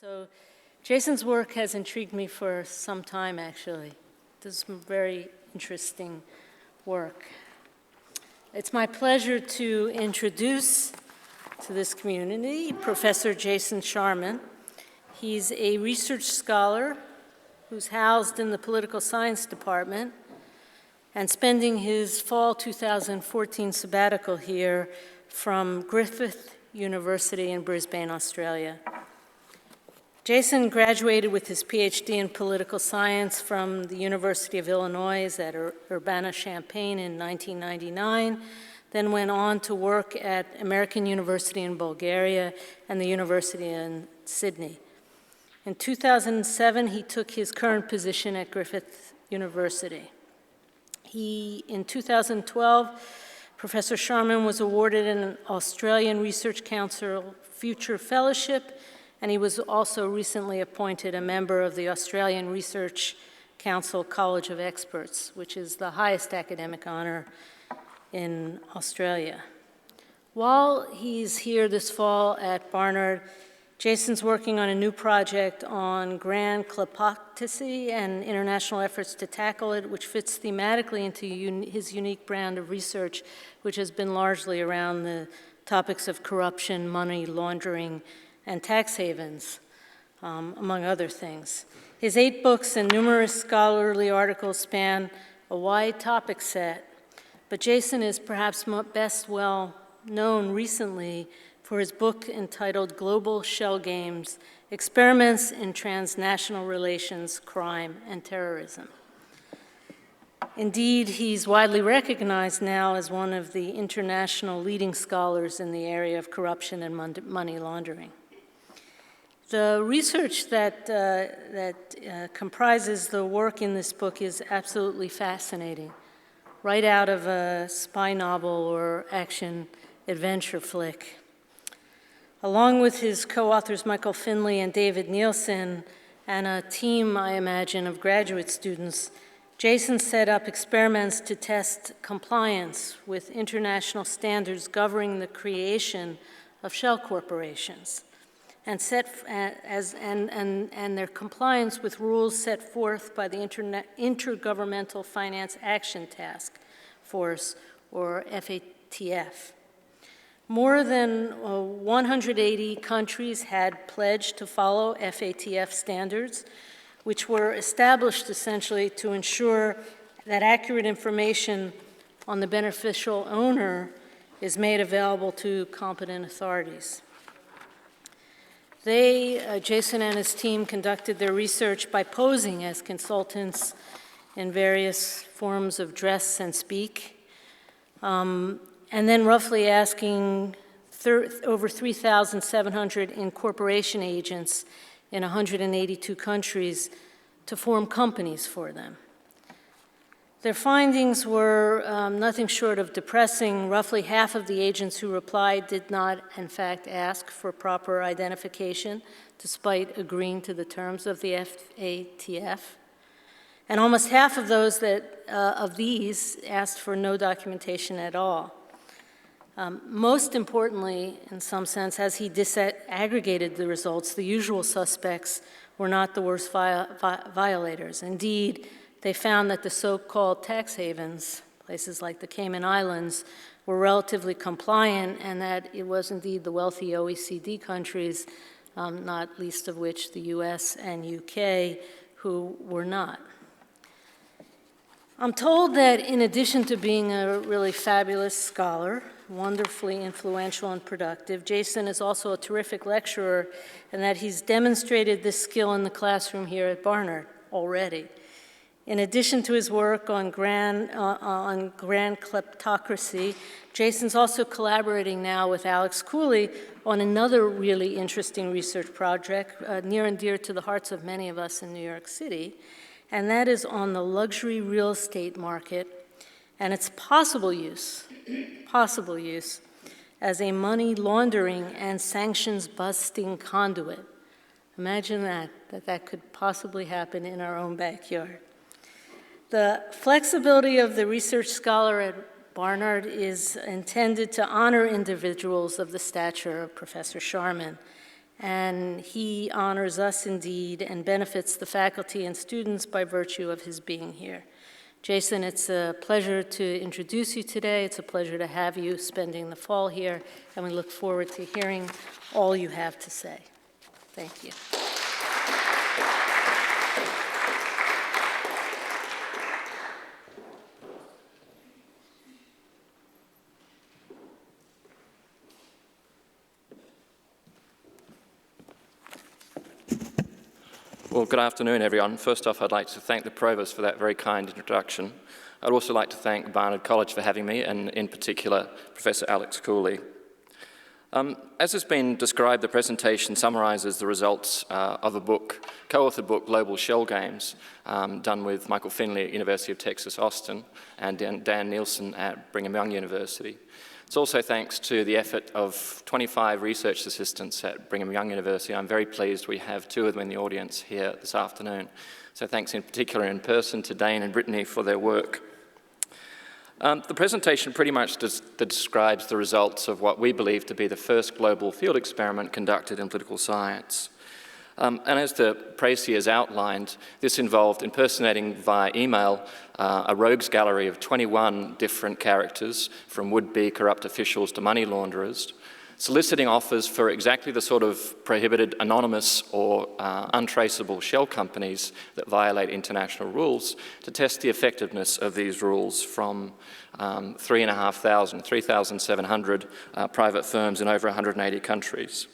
So Jason's work has intrigued me for some time, actually. This is some very interesting work. It's my pleasure to introduce to this community Professor Jason Sharman. He's a research scholar who's housed in the political science department and spending his fall 2014 sabbatical here from Griffith University in Brisbane, Australia. Jason graduated with his PhD in political science from the University of Illinois at Urbana-Champaign in 1999, then went on to work at American University in Bulgaria and the University in Sydney. In 2007, he took his current position at Griffith University. In 2012, Professor Sharman was awarded an Australian Research Council Future Fellowship, and he was also recently appointed a member of the Australian Research Council College of Experts, which is the highest academic honor in Australia. While he's here this fall at Barnard, Jason's working on a new project on grand kleptocracy and international efforts to tackle it, which fits thematically into his unique brand of research, which has been largely around the topics of corruption, money laundering, and tax havens, among other things. His 8 books and numerous scholarly articles span a wide topic set, but Jason is perhaps best well known recently for his book entitled Global Shell Games: Experiments in Transnational Relations, Crime, and Terrorism. Indeed, he's widely recognized now as one of the international leading scholars in the area of corruption and money laundering. The research that comprises the work in this book is absolutely fascinating, right out of a spy novel or action adventure flick. Along with his co-authors Michael Finley and David Nielsen and a team, I imagine, of graduate students, Jason set up experiments to test compliance with international standards governing the creation of shell corporations and their compliance with rules set forth by the Intergovernmental Finance Action Task Force, or FATF. More than 180 countries had pledged to follow FATF standards, which were established essentially to ensure that accurate information on the beneficial owner is made available to competent authorities. Jason and his team conducted their research by posing as consultants in various forms of dress and speak, and then roughly asking over 3,700 incorporation agents in 182 countries to form companies for them. Their findings were nothing short of depressing. Roughly half of the agents who replied did not, in fact, ask for proper identification, despite agreeing to the terms of the FATF. And almost half of these asked for no documentation at all. Most importantly, in some sense, as he disaggregated the results, the usual suspects were not the worst violators. Indeed, they found that the so-called tax havens, places like the Cayman Islands, were relatively compliant, and that it was indeed the wealthy OECD countries, not least of which the US and UK, who were not. I'm told that in addition to being a really fabulous scholar, wonderfully influential and productive, Jason is also a terrific lecturer, and that he's demonstrated this skill in the classroom here at Barnard already. In addition to his work on grand kleptocracy, Jason's also collaborating now with Alex Cooley on another really interesting research project near and dear to the hearts of many of us in New York City, and that is on the luxury real estate market and its possible use as a money laundering and sanctions busting conduit. Imagine that could possibly happen in our own backyard. The flexibility of the research scholar at Barnard is intended to honor individuals of the stature of Professor Sharman and he honors us indeed and benefits the faculty and students by virtue of his being here. Jason, it's a pleasure to introduce you today. It's a pleasure to have you spending the fall here, and we look forward to hearing all you have to say. Thank you. Well, good afternoon, everyone. First off, I'd like to thank the Provost for that very kind introduction. I'd also like to thank Barnard College for having me, and in particular, Professor Alex Cooley. As has been described, the presentation summarises the results of a book, co-authored book, Global Shell Games, done with Michael Finley at University of Texas, Austin, and Dan Nielsen at Brigham Young University. It's also thanks to the effort of 25 research assistants at Brigham Young University. I'm very pleased we have two of them in the audience here this afternoon. So thanks in particular in person to Dane and Brittany for their work. The presentation pretty much describes the results of what we believe to be the first global field experiment conducted in political science. And as the précis has outlined, this involved impersonating via email a rogues gallery of 21 different characters, from would-be corrupt officials to money launderers, soliciting offers for exactly the sort of prohibited anonymous or untraceable shell companies that violate international rules, to test the effectiveness of these rules from 3,700 private firms in over 180 countries.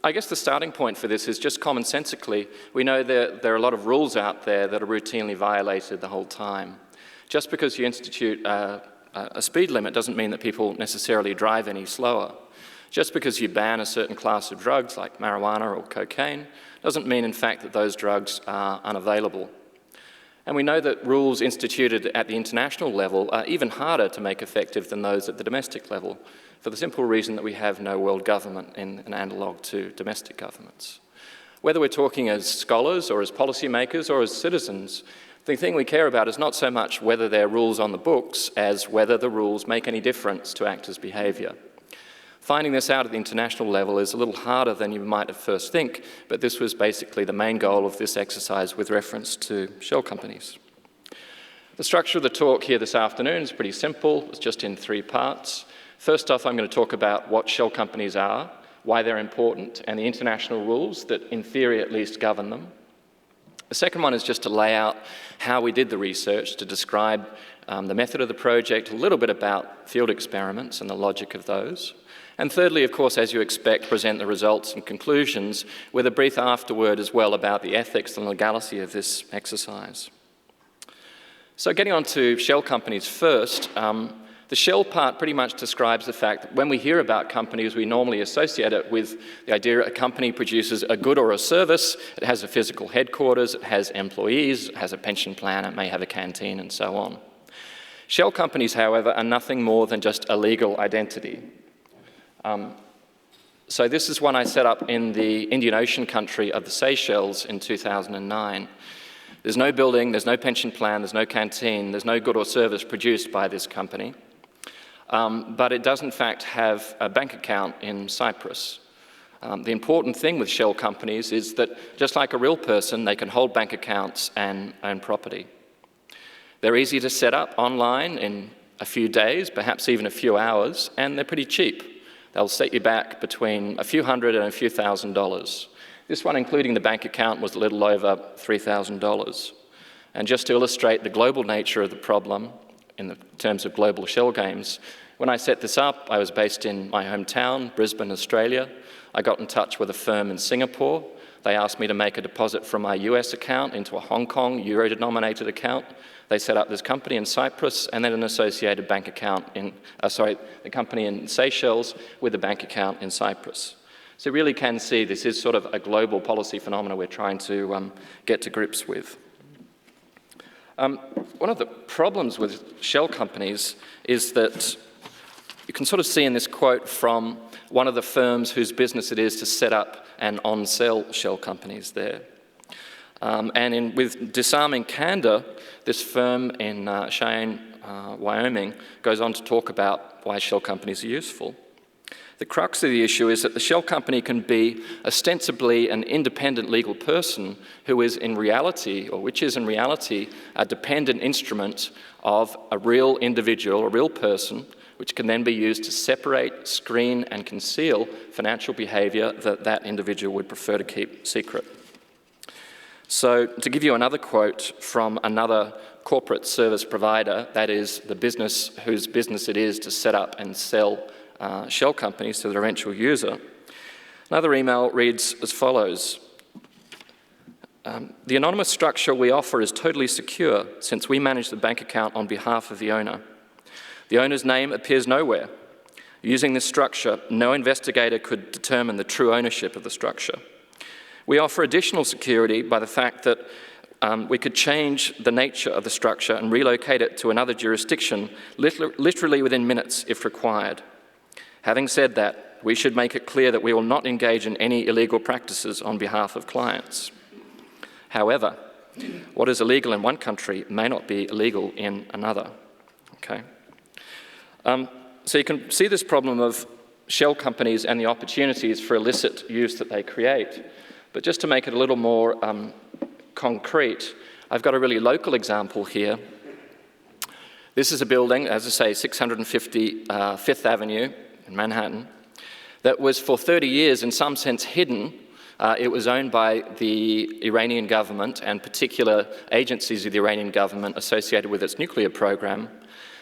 I guess the starting point for this is just commonsensically, we know that there are a lot of rules out there that are routinely violated the whole time. Just because you institute a speed limit doesn't mean that people necessarily drive any slower. Just because you ban a certain class of drugs like marijuana or cocaine doesn't mean in fact that those drugs are unavailable. And we know that rules instituted at the international level are even harder to make effective than those at the domestic level, for the simple reason that we have no world government in an analogue to domestic governments. Whether we're talking as scholars or as policymakers or as citizens, the thing we care about is not so much whether there are rules on the books as whether the rules make any difference to actors' behaviour. Finding this out at the international level is a little harder than you might at first think, but this was basically the main goal of this exercise with reference to shell companies. The structure of the talk here this afternoon is pretty simple. It's just in 3 parts. First off, I'm going to talk about what shell companies are, why they're important, and the international rules that, in theory at least, govern them. The second one is just to lay out how we did the research, to describe the method of the project, a little bit about field experiments and the logic of those. And thirdly, of course, as you expect, present the results and conclusions with a brief afterword as well about the ethics and legality of this exercise. So getting on to shell companies first, the shell part pretty much describes the fact that when we hear about companies, we normally associate it with the idea that a company produces a good or a service, it has a physical headquarters, it has employees, it has a pension plan, it may have a canteen, and so on. Shell companies, however, are nothing more than just a legal identity. So this is one I set up in the Indian Ocean country of the Seychelles in 2009. There's no building, there's no pension plan, there's no canteen, there's no good or service produced by this company. But it does in fact have a bank account in Cyprus. The important thing with shell companies is that just like a real person, they can hold bank accounts and own property. They're easy to set up online in a few days, perhaps even a few hours, and they're pretty cheap. They'll set you back between a few hundred and a few $1,000s. This one, including the bank account, was a little over $3,000. And just to illustrate the global nature of the problem, in terms of global shell games, when I set this up, I was based in my hometown, Brisbane, Australia. I got in touch with a firm in Singapore. They asked me to make a deposit from my US account into a Hong Kong euro-denominated account. They set up this company in Cyprus and then an associated bank account in, the company in Seychelles with a bank account in Cyprus. So you really can see this is sort of a global policy phenomenon we're trying to get to grips with. One of the problems with shell companies is that you can sort of see in this quote from one of the firms whose business it is to set up and on-sell shell companies there. With disarming candor, this firm in Cheyenne, Wyoming, goes on to talk about why shell companies are useful. The crux of the issue is that the shell company can be ostensibly an independent legal person who is in reality, or which is in reality, a dependent instrument of a real individual, a real person, which can then be used to separate, screen, and conceal financial behaviour that that individual would prefer to keep secret. So, to give you another quote from another corporate service provider, that is the business whose business it is to set up and sell shell companies to their eventual user. Another email reads as follows. The anonymous structure we offer is totally secure since we manage the bank account on behalf of the owner. The owner's name appears nowhere. Using this structure, no investigator could determine the true ownership of the structure. We offer additional security by the fact that we could change the nature of the structure and relocate it to another jurisdiction literally within minutes if required. Having said that, we should make it clear that we will not engage in any illegal practices on behalf of clients. However, what is illegal in one country may not be illegal in another. Okay? So you can see this problem of shell companies and the opportunities for illicit use that they create. But just to make it a little more concrete, I've got a really local example here. This is a building, as I say, 650 Fifth Avenue in Manhattan, that was for 30 years in some sense hidden. It was owned by the Iranian government and particular agencies of the Iranian government associated with its nuclear program.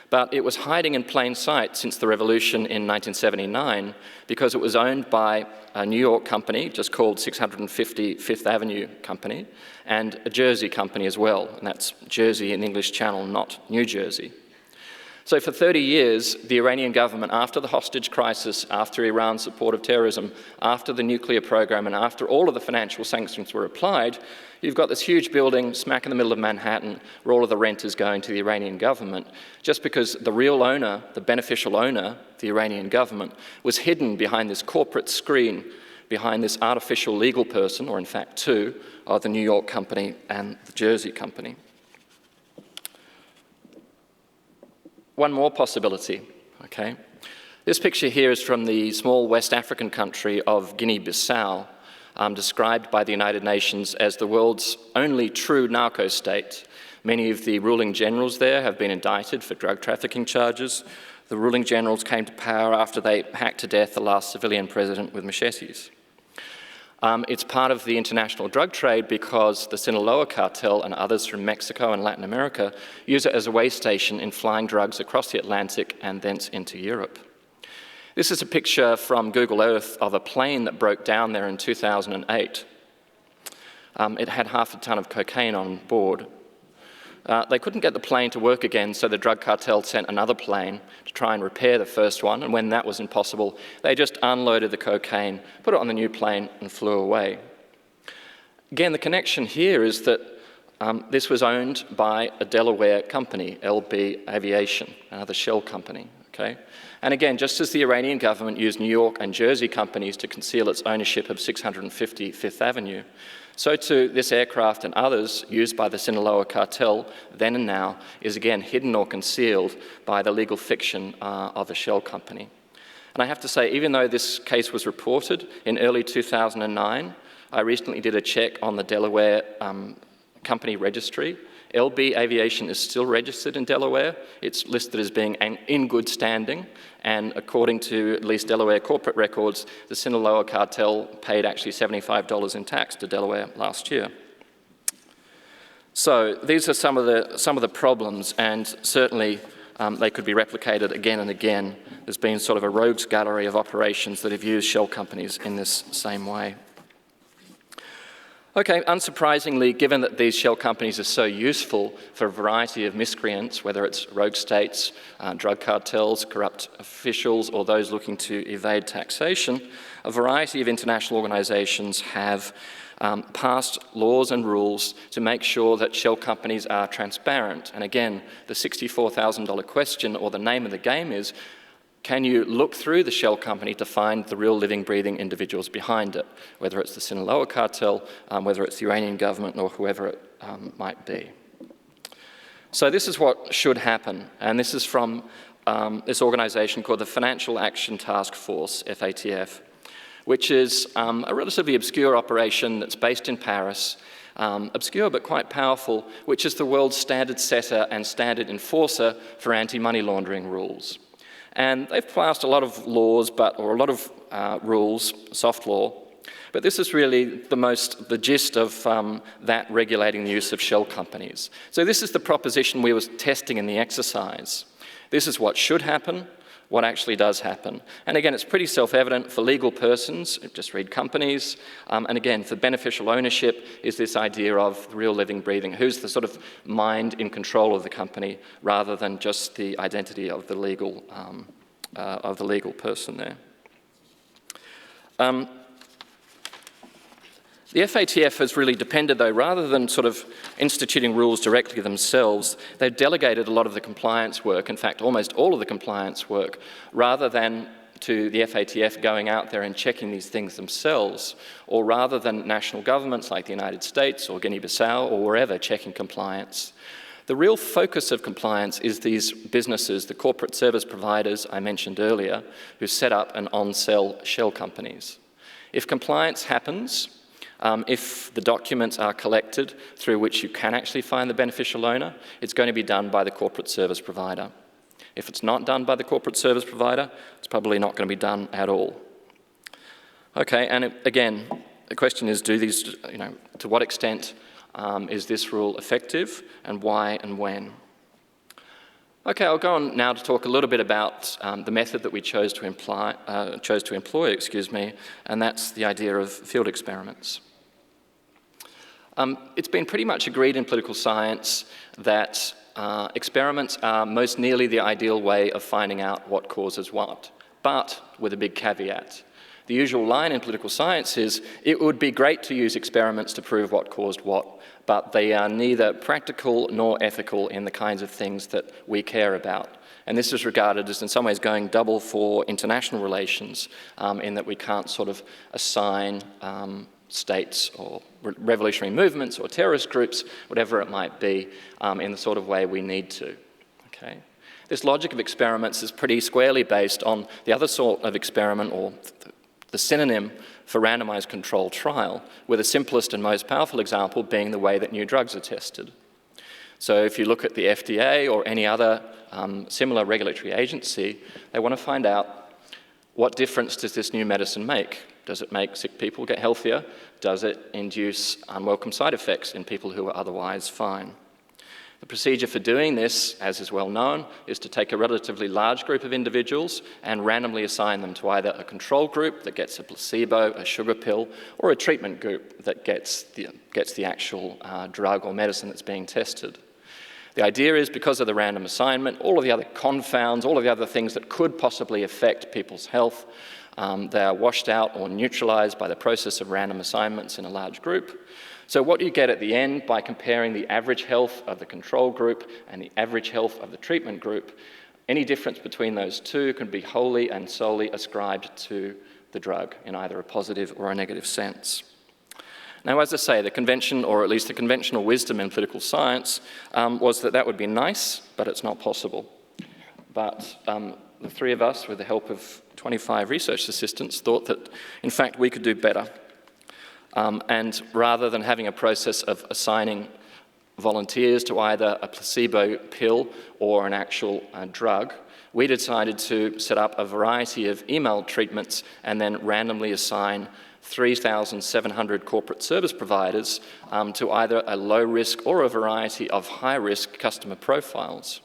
But it was hiding in plain sight since the revolution in 1979 because it was owned by a New York company, just called 650 Fifth Avenue Company, and a Jersey company as well, and that's Jersey in English Channel, not New Jersey. So for 30 years, the Iranian government, after the hostage crisis, after Iran's support of terrorism, after the nuclear program, and after all of the financial sanctions were applied, you've got this huge building smack in the middle of Manhattan where all of the rent is going to the Iranian government, just because the real owner, the beneficial owner, the Iranian government, was hidden behind this corporate screen, behind this artificial legal person, or in fact two, of the New York company and the Jersey company. One more possibility, okay? This picture here is from the small West African country of Guinea-Bissau, described by the United Nations as the world's only true narco state. Many of the ruling generals there have been indicted for drug trafficking charges. The ruling generals came to power after they hacked to death the last civilian president with machetes. It's part of the international drug trade because the Sinaloa cartel and others from Mexico and Latin America use it as a way station in flying drugs across the Atlantic and thence into Europe. This is a picture from Google Earth of a plane that broke down there in 2008. It had half a ton of cocaine on board. They couldn't get the plane to work again, so the drug cartel sent another plane to try and repair the first one, and when that was impossible, they just unloaded the cocaine, put it on the new plane, and flew away. Again, the connection here is that this was owned by a Delaware company, LB Aviation, another shell company, okay? And again, just as the Iranian government used New York and Jersey companies to conceal its ownership of 650 Fifth Avenue, so too this aircraft and others used by the Sinaloa cartel then and now is again hidden or concealed by the legal fiction of a shell company. And I have to say, even though this case was reported in early 2009, I recently did a check on the Delaware company registry. LB Aviation is still registered in Delaware. It's listed as being in good standing, and according to at least Delaware corporate records, the Sinaloa cartel paid actually $75 in tax to Delaware last year. So these are some of the problems, and certainly they could be replicated again and again. There's been sort of a rogues gallery of operations that have used shell companies in this same way. Okay, unsurprisingly, given that these shell companies are so useful for a variety of miscreants, whether it's rogue states, drug cartels, corrupt officials, or those looking to evade taxation, a variety of international organizations have passed laws and rules to make sure that shell companies are transparent. And again, the $64,000 question, or the name of the game is, can you look through the shell company to find the real living, breathing individuals behind it, whether it's the Sinaloa cartel, whether it's the Iranian government, or whoever it might be. So this is what should happen, and this is from this organization called the Financial Action Task Force, FATF, which is a relatively obscure operation that's based in Paris, obscure but quite powerful, which is the world's standard setter and standard enforcer for anti-money laundering rules. And they've passed a lot of laws, or a lot of rules, soft law, but this is really the gist of that regulating the use of shell companies. So this is the proposition we were testing in the exercise. This is what should happen, what actually does happen. And again, it's pretty self-evident for legal persons, just read companies, and again, for beneficial ownership is this idea of real living, breathing. Who's the sort of mind in control of the company rather than just the identity of the legal person there. The FATF has really depended, though, rather than sort of instituting rules directly themselves, they've delegated a lot of the compliance work, in fact, almost all of the compliance work, rather than to the FATF going out there and checking these things themselves, or rather than national governments like the United States or Guinea-Bissau or wherever checking compliance. The real focus of compliance is these businesses, the corporate service providers I mentioned earlier, who set up and on-sell shell companies. If compliance happens, if the documents are collected through which you can actually find the beneficial owner, it's going to be done by the corporate service provider. If it's not done by the corporate service provider, it's probably not going to be done at all. Okay, and again, the question is, to what extent is this rule effective, and why and when? Okay, I'll go on now to talk a little bit about the method that we chose to employ, and that's the idea of field experiments. It's been pretty much agreed in political science that experiments are most nearly the ideal way of finding out what causes what, but with a big caveat. The usual line in political science is, it would be great to use experiments to prove what caused what, but they are neither practical nor ethical in the kinds of things that we care about. And this is regarded as in some ways going double for international relations, in that we can't sort of assign states or revolutionary movements or terrorist groups, whatever it might be, in the sort of way we need to. Okay? This logic of experiments is pretty squarely based on the other sort of experiment, or the synonym for randomized controlled trial, with the simplest and most powerful example being the way that new drugs are tested. So if you look at the FDA or any other similar regulatory agency, they want to find out, what difference does this new medicine make? Does it make sick people get healthier? Does it induce unwelcome side effects in people who are otherwise fine? The procedure for doing this, as is well known, is to take a relatively large group of individuals and randomly assign them to either a control group that gets a placebo, a sugar pill, or a treatment group that gets the actual drug or medicine that's being tested. The idea is, because of the random assignment, all of the other confounds, all of the other things that could possibly affect people's health, they are washed out or neutralized by the process of random assignments in a large group. So what you get at the end by comparing the average health of the control group and the average health of the treatment group, any difference between those two can be wholly and solely ascribed to the drug in either a positive or a negative sense. Now, as I say, the convention, or at least the conventional wisdom in political science, was that would be nice, but it's not possible. But the three of us, with the help of 25 research assistants, thought that, in fact, we could do better. And rather than having a process of assigning volunteers to either a placebo pill or an actual drug, we decided to set up a variety of email treatments and then randomly assign 3,700 corporate service providers to either a low risk or a variety of high risk customer profiles.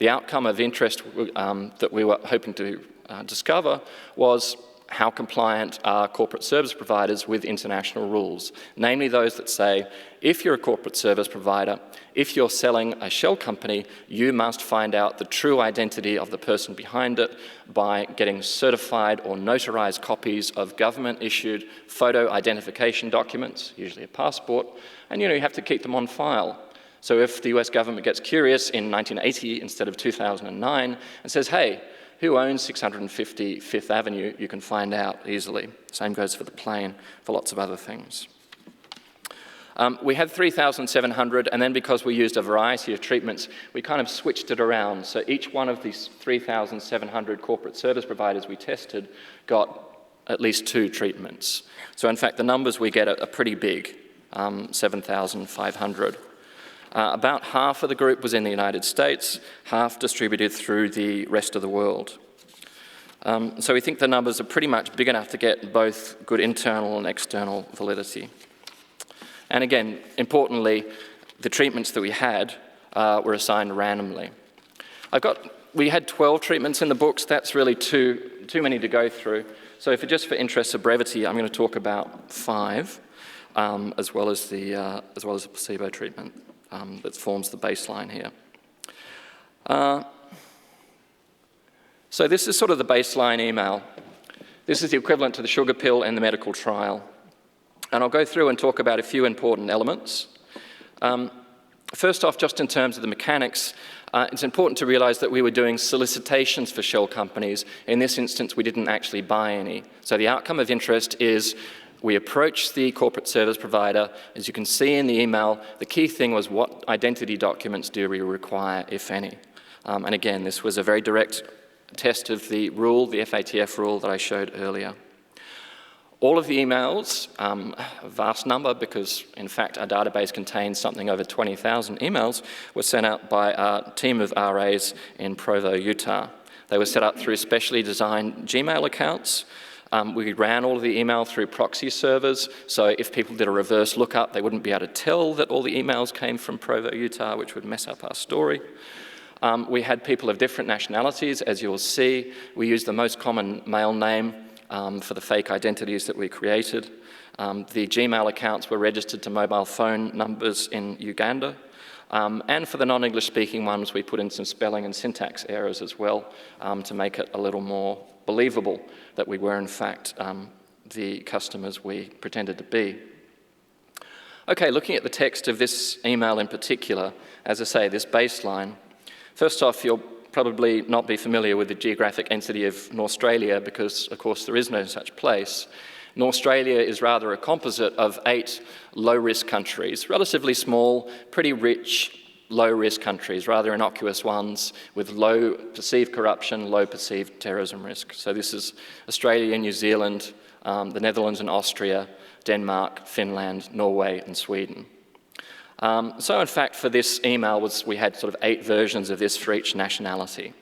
The outcome of interest that we were hoping to discover was how compliant are corporate service providers with international rules, namely those that say, if you're a corporate service provider, if you're selling a shell company, you must find out the true identity of the person behind it by getting certified or notarized copies of government-issued photo identification documents, usually a passport, and you have to keep them on file. So if the US government gets curious in 1980 instead of 2009 and says, hey, who owns 650 Fifth Avenue, you can find out easily. Same goes for the plane, for lots of other things. We had 3,700, and then because we used a variety of treatments, we kind of switched it around. So each one of these 3,700 corporate service providers we tested got at least 2 treatments. So in fact, the numbers we get are pretty big, 7,500. About half of the group was in the United States, half distributed through the rest of the world. So we think the numbers are pretty much big enough to get both good internal and external validity. And again, importantly, the treatments that we had were assigned randomly. We had 12 treatments in the books. That's really too many to go through. So just for interest of brevity, I'm going to talk about 5, as well as the placebo treatment that forms the baseline here. So this is sort of the baseline email. This is the equivalent to the sugar pill and the medical trial. And I'll go through and talk about a few important elements. First off, just in terms of the mechanics, it's important to realize that we were doing solicitations for shell companies. In this instance, we didn't actually buy any. So the outcome of interest is we approached the corporate service provider. As you can see in the email, the key thing was what identity documents do we require, if any. And again, this was a very direct test of the rule, the FATF rule that I showed earlier. All of the emails, a vast number because in fact our database contains something over 20,000 emails, were sent out by a team of RAs in Provo, Utah. They were set up through specially designed Gmail accounts. We ran all of the email through proxy servers, so if people did a reverse lookup, they wouldn't be able to tell that all the emails came from Provo, Utah, which would mess up our story. We had people of different nationalities, as you'll see. We used the most common male name for the fake identities that we created. The Gmail accounts were registered to mobile phone numbers in Uganda. And for the non-English speaking ones, we put in some spelling and syntax errors as well to make it a little more believable that we were in fact the customers we pretended to be. Okay, looking at the text of this email in particular, as I say, this baseline, first off, you'll probably not be familiar with the geographic entity of Australia because, of course, there is no such place. Australia is rather a composite of 8 low-risk countries, relatively small, pretty rich, low-risk countries, rather innocuous ones with low perceived corruption, low perceived terrorism risk. So this is Australia, New Zealand, the Netherlands and Austria, Denmark, Finland, Norway and Sweden. So in fact, for this email, we had sort of 8 versions of this for each nationality.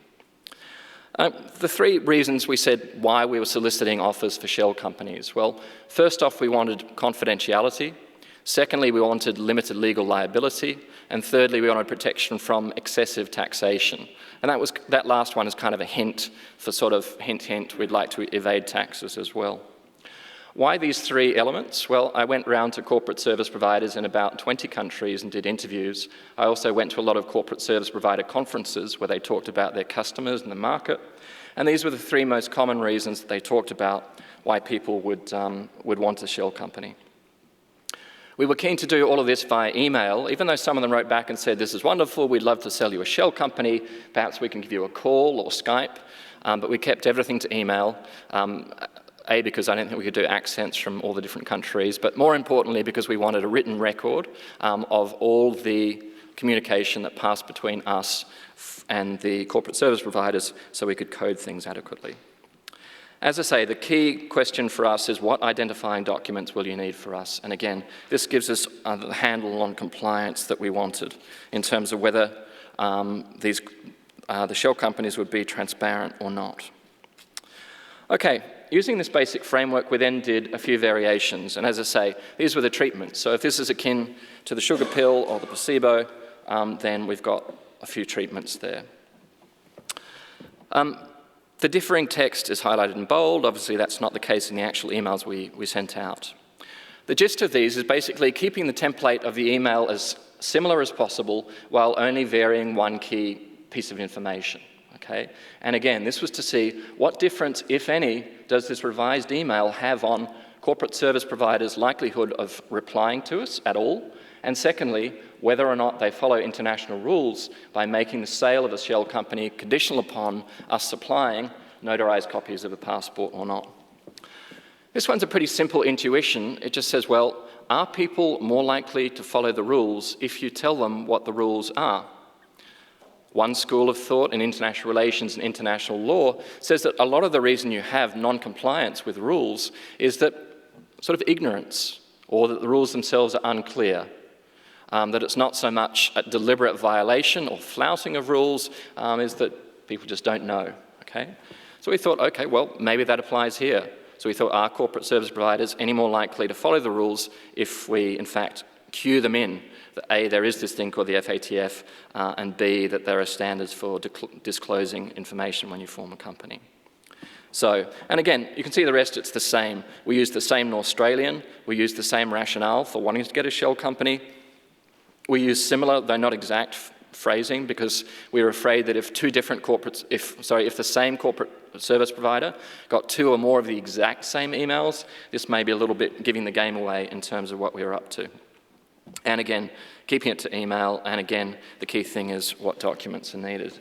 The 3 reasons we said why we were soliciting offers for shell companies. Well, first off, we wanted confidentiality. Secondly, we wanted limited legal liability. And thirdly, we wanted protection from excessive taxation. And that last one is kind of a hint for sort of hint, hint, we'd like to evade taxes as well. Why these 3 elements? Well, I went round to corporate service providers in about 20 countries and did interviews. I also went to a lot of corporate service provider conferences where they talked about their customers and the market. And these were the 3 most common reasons that they talked about why people would want a shell company. We were keen to do all of this via email, even though some of them wrote back and said, this is wonderful, we'd love to sell you a shell company, perhaps we can give you a call or Skype, but we kept everything to email. Because I didn't think we could do accents from all the different countries, but more importantly because we wanted a written record of all the communication that passed between us and the corporate service providers so we could code things adequately. As I say, the key question for us is what identifying documents will you need for us? And again, this gives us the handle on compliance that we wanted in terms of whether the shell companies would be transparent or not. Okay. Using this basic framework, we then did a few variations, and as I say, these were the treatments. So if this is akin to the sugar pill or the placebo, then we've got a few treatments there. The differing text is highlighted in bold. Obviously, that's not the case in the actual emails we sent out. The gist of these is basically keeping the template of the email as similar as possible while only varying one key piece of information. Okay? And again, this was to see what difference, if any, does this revised email have on corporate service providers' likelihood of replying to us at all, and secondly, whether or not they follow international rules by making the sale of a shell company conditional upon us supplying notarized copies of a passport or not. This one's a pretty simple intuition. It just says, well, are people more likely to follow the rules if you tell them what the rules are? One school of thought in international relations and international law says that a lot of the reason you have non-compliance with rules is that sort of ignorance, or that the rules themselves are unclear. That it's not so much a deliberate violation or flouting of rules, is that people just don't know, okay? So we thought, okay, well, maybe that applies here. So we thought, are corporate service providers any more likely to follow the rules if we, in fact, cue them in that A, there is this thing called the FATF, and B, that there are standards for disclosing information when you form a company. So, and again, you can see the rest, it's the same. We use the same Australian, we use the same rationale for wanting to get a shell company. We use similar, though not exact, phrasing because we were afraid that if if the same corporate service provider got 2 or more of the exact same emails, this may be a little bit giving the game away in terms of what we were up to. And again, keeping it to email, and again, the key thing is what documents are needed.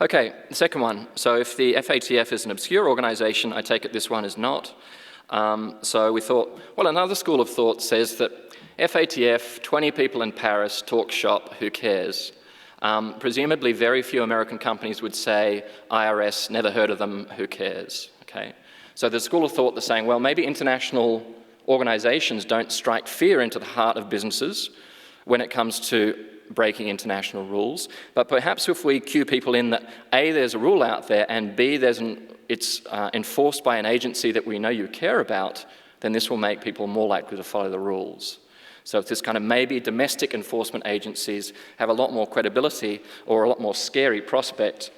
Okay, the second one. So if the FATF is an obscure organisation, I take it this one is not. So we thought, well, another school of thought says that FATF, 20 people in Paris, talk shop, who cares? Presumably very few American companies would say, IRS, never heard of them, who cares? Okay. So the school of thought that's saying, well, maybe international organisations don't strike fear into the heart of businesses when it comes to breaking international rules, but perhaps if we cue people in that A, there's a rule out there, and B, it's enforced by an agency that we know you care about, then this will make people more likely to follow the rules. So it's this kind of maybe domestic enforcement agencies have a lot more credibility or a lot more scary prospect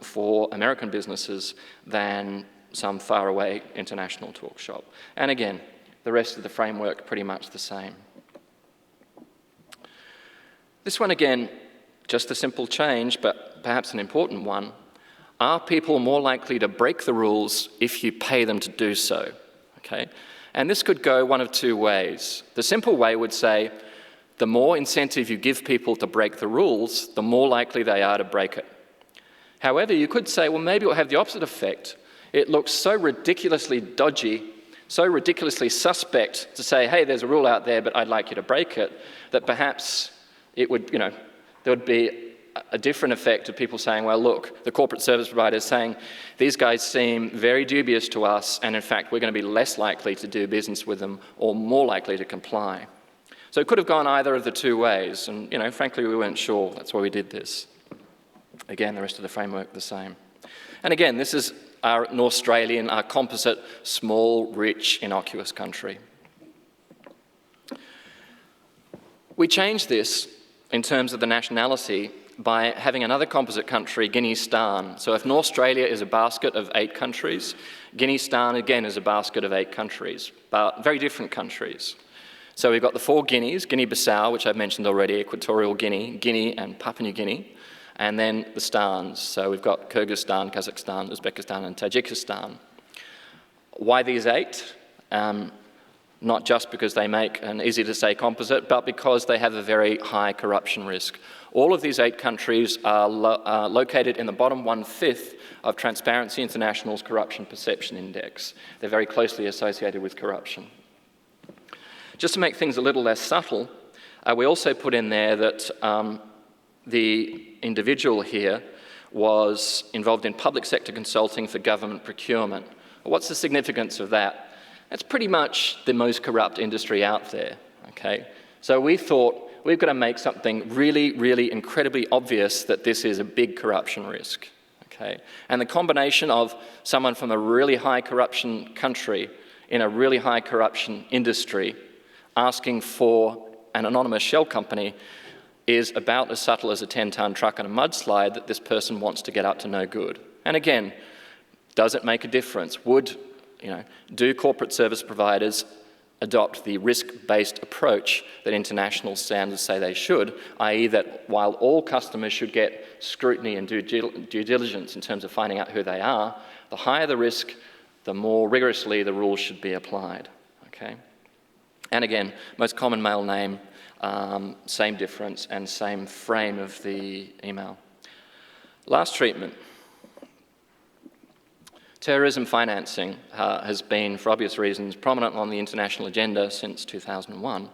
for American businesses than some faraway international talk shop. And again, the rest of the framework pretty much the same. This one again, just a simple change, but perhaps an important one. Are people more likely to break the rules if you pay them to do so? Okay? And this could go one of 2 ways. The simple way would say, the more incentive you give people to break the rules, the more likely they are to break it. However, you could say, well, maybe it will have the opposite effect. It looks so ridiculously dodgy, so ridiculously suspect to say, hey, there's a rule out there, but I'd like you to break it, that perhaps it would, there would be a different effect of people saying, well, look, the corporate service provider is saying, these guys seem very dubious to us, and in fact, we're going to be less likely to do business with them or more likely to comply. So it could have gone either of the 2 ways, and, frankly, we weren't sure. That's why we did this. Again, the rest of the framework the same. And again, this is our Australian, our composite, small, rich, innocuous country. We changed this in terms of the nationality by having another composite country, Guinea-Stan. So if Australia is a basket of 8 countries, Guinea-Stan again is a basket of 8 countries, but very different countries. So we've got the 4 Guineas, Guinea-Bissau, which I've mentioned already, Equatorial Guinea, Guinea and Papua New Guinea, and then the Stans. So we've got Kyrgyzstan, Kazakhstan, Uzbekistan and Tajikistan. Why these 8? Not just because they make an easy-to-say composite, but because they have a very high corruption risk. All of these 8 countries are located in the bottom 1/5 of Transparency International's Corruption Perception Index. They're very closely associated with corruption. Just to make things a little less subtle, we also put in there that the individual here was involved in public sector consulting for government procurement. What's the significance of that? That's pretty much the most corrupt industry out there, okay? So we thought we've got to make something really, really incredibly obvious that this is a big corruption risk, okay? And the combination of someone from a really high corruption country in a really high corruption industry asking for an anonymous shell company is about as subtle as a 10-ton truck and a mudslide that this person wants to get up to no good. And again, does it make a difference? Do corporate service providers adopt the risk-based approach that international standards say they should, i.e. that while all customers should get scrutiny and due diligence in terms of finding out who they are, the higher the risk, the more rigorously the rules should be applied, okay? And again, most common male name, same difference and same frame of the email. Last treatment. Terrorism financing has been, for obvious reasons, prominent on the international agenda since 2001.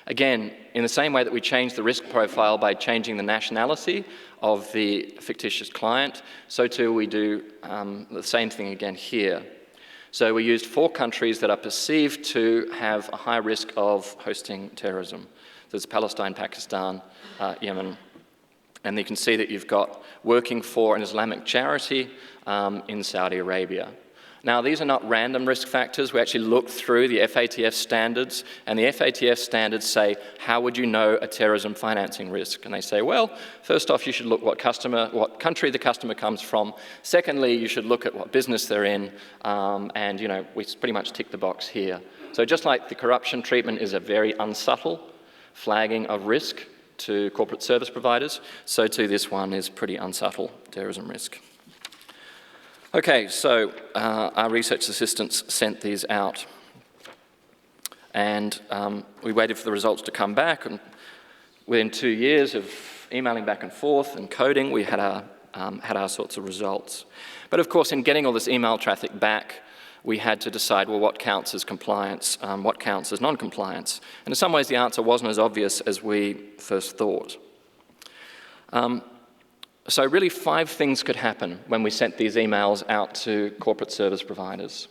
Again, in the same way that we changed the risk profile by changing the nationality of the fictitious client, so too we do the same thing again here. So we used 4 countries that are perceived to have a high risk of hosting terrorism. There's Palestine, Pakistan, Yemen, and you can see that you've got working for an Islamic charity in Saudi Arabia. Now, these are not random risk factors. We actually looked through the FATF standards, and the FATF standards say, how would you know a terrorism financing risk? And they say, well, first off, you should look what country the customer comes from. Secondly, you should look at what business they're in, and we pretty much tick the box here. So just like the corruption treatment is a very unsubtle flagging of risk to corporate service providers, so too this one is pretty unsubtle terrorism risk. Okay, so our research assistants sent these out, and we waited for the results to come back, and within 2 years of emailing back and forth and coding, we had our sorts of results. But of course, in getting all this email traffic back, we had to decide, well, what counts as compliance, what counts as non-compliance? And in some ways, the answer wasn't as obvious as we first thought. So really 5 things could happen when we sent these emails out to corporate service providers.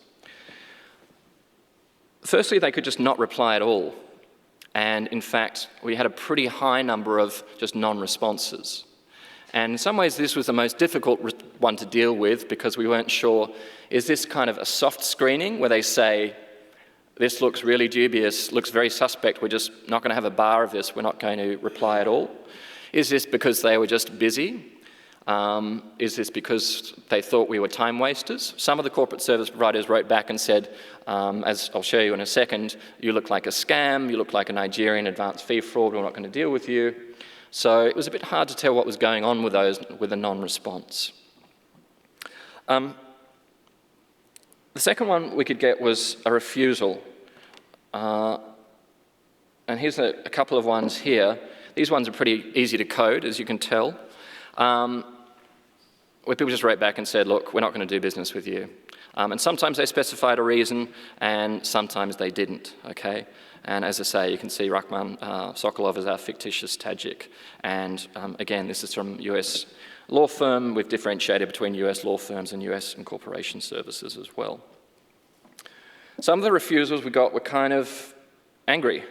Firstly, they could just not reply at all. And in fact, we had a pretty high number of just non-responses. And in some ways, this was the most difficult one to deal with because we weren't sure, is this kind of a soft screening where they say, this looks really dubious, looks very suspect, we're just not going to have a bar of this, we're not going to reply at all? Is this because they were just busy? Is this because they thought we were time wasters? Some of the corporate service providers wrote back and said, as I'll show you in a second, you look like a scam, you look like a Nigerian advance fee fraud, we're not going to deal with you. So it was a bit hard to tell what was going on with those with a non-response. The second one we could get was a refusal. And here's a couple of ones here. These ones are pretty easy to code, as you can tell. Where people just wrote back and said, look, we're not going to do business with you. And sometimes they specified a reason, and sometimes they didn't, okay? And as I say, you can see Rahman Sokolov is our fictitious Tajik. And again, this is from US law firm. We've differentiated between US law firms and US incorporation services as well. Some of the refusals we got were kind of angry.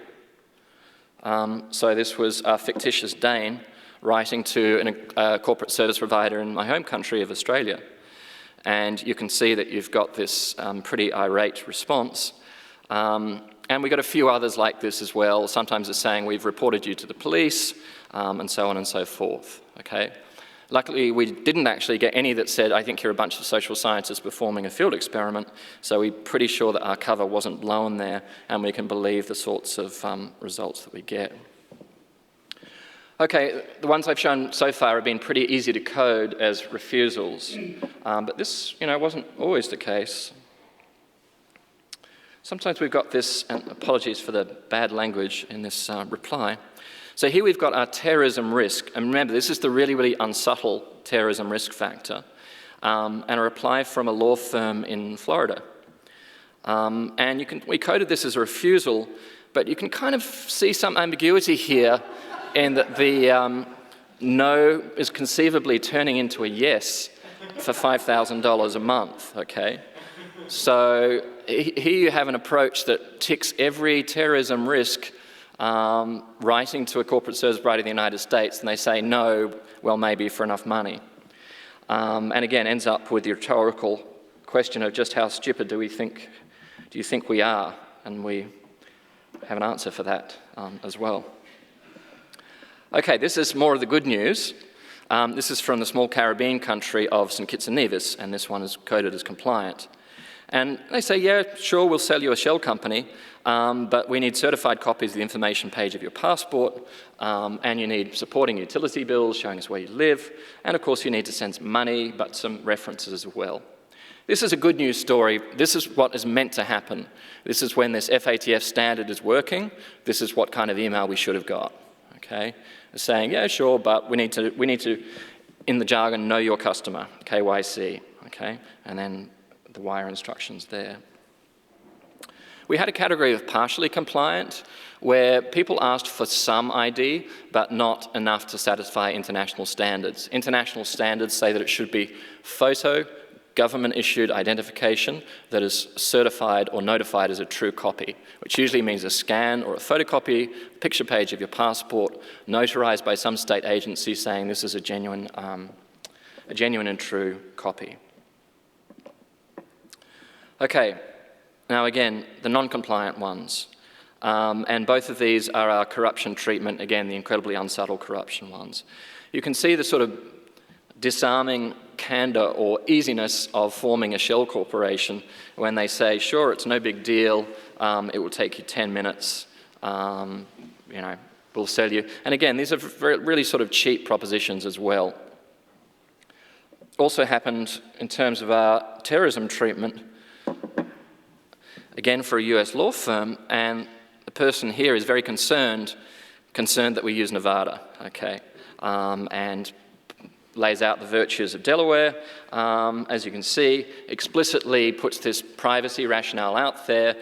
So this was a fictitious Dane writing to a corporate service provider in my home country of Australia. And you can see that you've got this pretty irate response. And we got a few others like this as well. Sometimes it's saying, we've reported you to the police, and so on and so forth, okay? Luckily, we didn't actually get any that said, I think you're a bunch of social scientists performing a field experiment, so we're pretty sure that our cover wasn't blown there, and we can believe the sorts of results that we get. Okay, the ones I've shown so far have been pretty easy to code as refusals, but this, wasn't always the case. Sometimes we've got this, and apologies for the bad language in this reply. So here we've got our terrorism risk, and remember, this is the really, really unsubtle terrorism risk factor, and a reply from a law firm in Florida. And we coded this as a refusal, but you can kind of see some ambiguity here in that the no is conceivably turning into a yes for $5,000 a month, okay? So here you have an approach that ticks every terrorism risk writing to a corporate service provider in the United States, and they say no, well, maybe for enough money. And again, ends up with the rhetorical question of just how stupid do you think we are? And we have an answer for that as well. Okay, this is more of the good news. This is from the small Caribbean country of St. Kitts and Nevis, and this one is coded as compliant. And they say, yeah, sure, we'll sell you a shell company, but we need certified copies of the information page of your passport, and you need supporting utility bills showing us where you live, and of course you need to send some money, but some references as well. This is a good news story. This is what is meant to happen. This is when this FATF standard is working. This is what kind of email we should have got, okay? They're saying, yeah, sure, but we need to, in the jargon, know your customer, KYC, okay? And then the wire instructions there. We had a category of partially compliant, where people asked for some ID, but not enough to satisfy international standards. International standards say that it should be photo, government-issued identification that is certified or notified as a true copy, which usually means a scan or a photocopy, picture page of your passport, notarized by some state agency saying this is a genuine and true copy. Okay, now again, the non-compliant ones. And both of these are our corruption treatment, again, the incredibly unsubtle corruption ones. You can see the sort of disarming candor or easiness of forming a shell corporation when they say, sure, it's no big deal, it will take you 10 minutes, we'll sell you. And again, these are really sort of cheap propositions as well. Also happened in terms of our terrorism treatment, again for a US law firm, and the person here is very concerned that we use Nevada, okay, and lays out the virtues of Delaware, as you can see, explicitly puts this privacy rationale out there,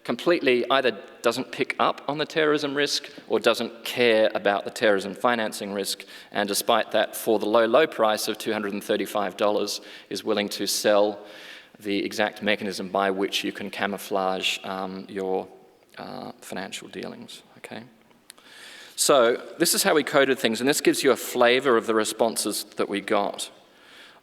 completely either doesn't pick up on the terrorism risk or doesn't care about the terrorism financing risk, and despite that, for the low price of $235, is willing to sell the exact mechanism by which you can camouflage your financial dealings, okay? So this is how we coded things, and this gives you a flavor of the responses that we got.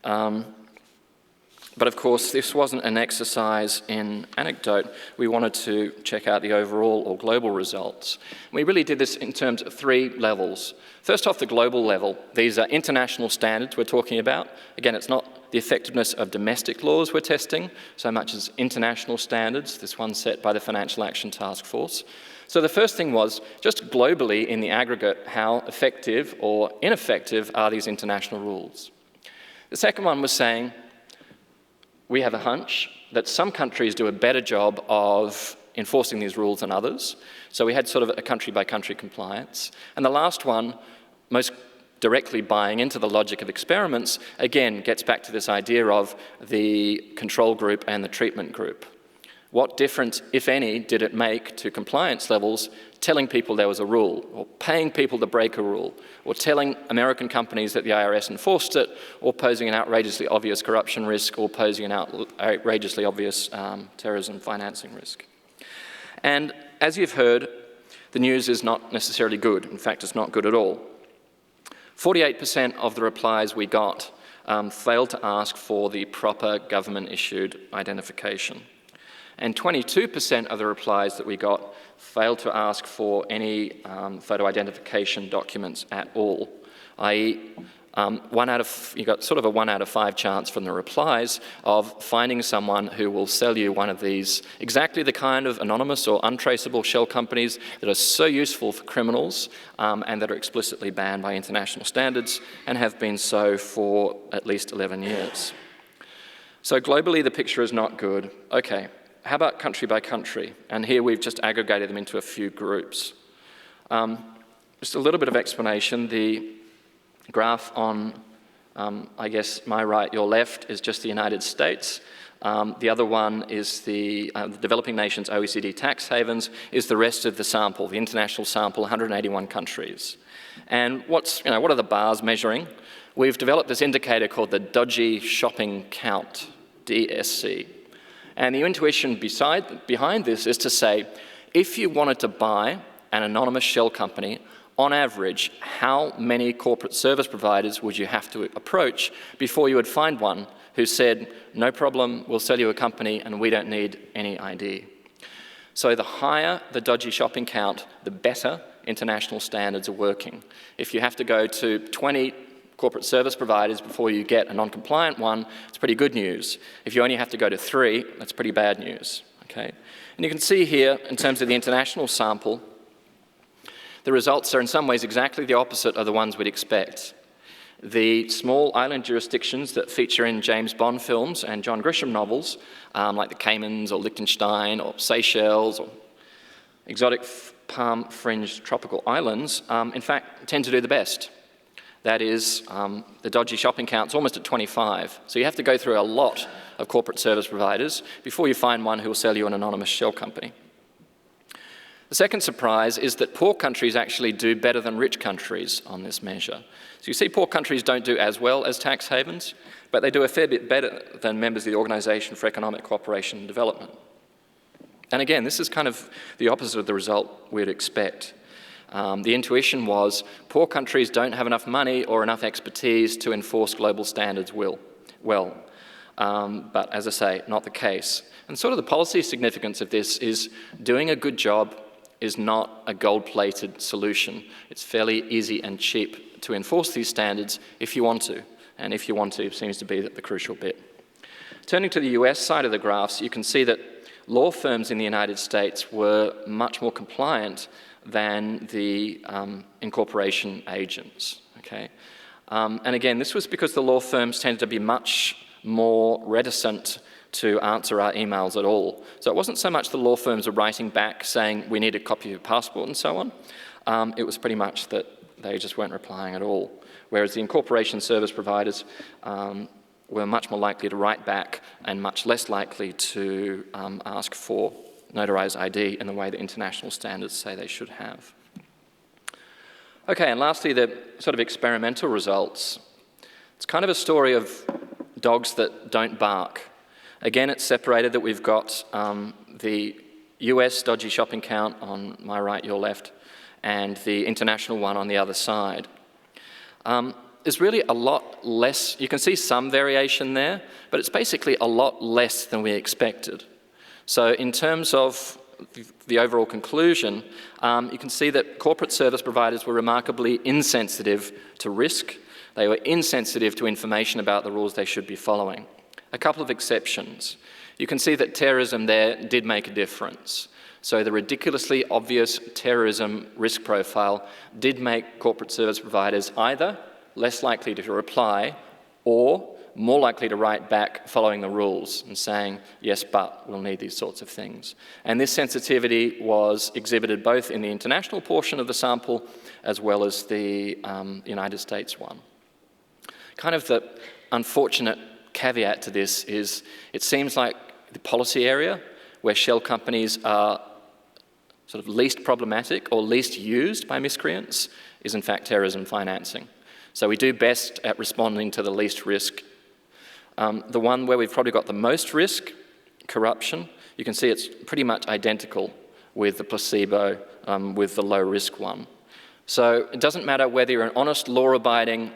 But of course, this wasn't an exercise in anecdote. We wanted to check out the overall or global results. We really did this in terms of 3 levels. First off, the global level. These are international standards we're talking about. Again, it's not the effectiveness of domestic laws we're testing so much as international standards, this one set by the Financial Action Task Force. So the first thing was, just globally in the aggregate, how effective or ineffective are these international rules? The second one was saying, we have a hunch that some countries do a better job of enforcing these rules than others. So we had sort of a country-by-country compliance. And the last one, most directly buying into the logic of experiments, again, gets back to this idea of the control group and the treatment group. What difference, if any, did it make to compliance levels telling people there was a rule, or paying people to break a rule, or telling American companies that the IRS enforced it, or posing an outrageously obvious corruption risk, or posing an outrageously obvious terrorism financing risk? And as you've heard, the news is not necessarily good. In fact, it's not good at all. 48% of the replies we got failed to ask for the proper government-issued identification. And 22% of the replies that we got failed to ask for any photo identification documents at all, i.e. you got sort of a 1 out of 5 chance from the replies of finding someone who will sell you one of these, exactly the kind of anonymous or untraceable shell companies that are so useful for criminals and that are explicitly banned by international standards and have been so for at least 11 years. So globally, the picture is not good. Okay, how about country by country? And here we've just aggregated them into a few groups. Just a little bit of explanation. The graph on, I guess, my right, your left, is just the United States. The other one is the developing nations, OECD tax havens, is the rest of the sample, the international sample, 181 countries. And what are the bars measuring? We've developed this indicator called the Dodgy Shopping Count, DSC. And the intuition behind this is to say, if you wanted to buy an anonymous shell company, on average, how many corporate service providers would you have to approach before you would find one who said, no problem, we'll sell you a company and we don't need any ID? So the higher the dodgy shopping count, the better international standards are working. If you have to go to 20 corporate service providers before you get a non-compliant one, it's pretty good news. If you only have to go to 3, that's pretty bad news, okay? And you can see here, in terms of the international sample, the results are in some ways exactly the opposite of the ones we'd expect. The small island jurisdictions that feature in James Bond films and John Grisham novels, like the Caymans or Liechtenstein or Seychelles or exotic palm-fringed tropical islands, in fact, tend to do the best. That is, the dodgy shopping count's almost at 25. So you have to go through a lot of corporate service providers before you find one who will sell you an anonymous shell company. The second surprise is that poor countries actually do better than rich countries on this measure. So you see poor countries don't do as well as tax havens, but they do a fair bit better than members of the Organisation for Economic Cooperation and Development. And again, this is kind of the opposite of the result we'd expect. The intuition was poor countries don't have enough money or enough expertise to enforce global standards well. But as I say, not the case. And sort of the policy significance of this is doing a good job is not a gold-plated solution. It's fairly easy and cheap to enforce these standards if you want to. And if you want to seems to be the crucial bit. Turning to the US side of the graphs, you can see that law firms in the United States were much more compliant than the incorporation agents, okay? And again, this was because the law firms tended to be much more reticent to answer our emails at all. So it wasn't so much the law firms were writing back saying, we need a copy of your passport and so on. It was pretty much that they just weren't replying at all. Whereas the incorporation service providers were much more likely to write back and much less likely to ask for notarized ID in the way that international standards say they should have. Okay, and lastly, the sort of experimental results. It's kind of a story of dogs that don't bark. Again, it's separated that we've got the US dodgy shopping count on my right, your left, and the international one on the other side. There's really a lot less, you can see some variation there, but it's basically a lot less than we expected. So in terms of the overall conclusion, you can see that corporate service providers were remarkably insensitive to risk. They were insensitive to information about the rules they should be following. A couple of exceptions. You can see that terrorism there did make a difference. So the ridiculously obvious terrorism risk profile did make corporate service providers either less likely to reply or more likely to write back following the rules and saying, yes, but we'll need these sorts of things. And this sensitivity was exhibited both in the international portion of the sample as well as the United States one. Kind of the unfortunate caveat to this is it seems like the policy area where shell companies are sort of least problematic or least used by miscreants is in fact terrorism financing. So we do best at responding to the least risk. The one where we've probably got the most risk, corruption, you can see it's pretty much identical with the placebo, with the low risk one. So it doesn't matter whether you're an honest, law-abiding,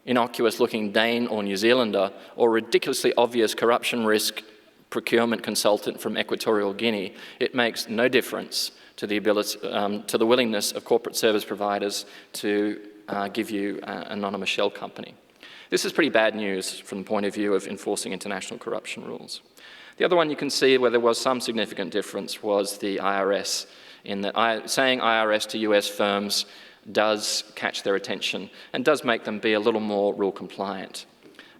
innocuous-looking Dane or New Zealander, or ridiculously obvious corruption risk procurement consultant from Equatorial Guinea, it makes no difference to the ability, to the willingness of corporate service providers to give you an anonymous shell company. This is pretty bad news from the point of view of enforcing international corruption rules. The other one you can see where there was some significant difference was the IRS, in that saying IRS to US firms does catch their attention and does make them be a little more rule compliant.